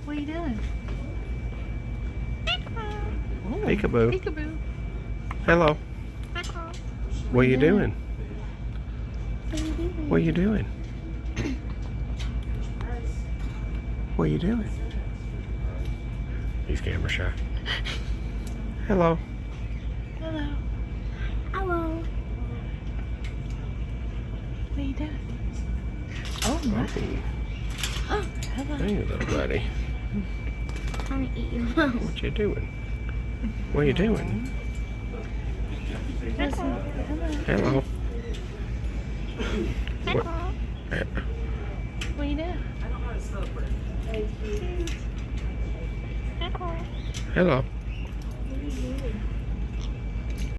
What are you doing? Oh, Peekaboo. Peekaboo. Hello. What are you doing? What are you doing? What are you doing? He's camera shy. Hello. Hello. Hello. What are you doing? Oh, my. Oh, Hello. hey, little buddy. I'm gonna eat your mouth. What you doing? What are you doing? Hello. Hello. Hello. What are you doing? Hello. Hello.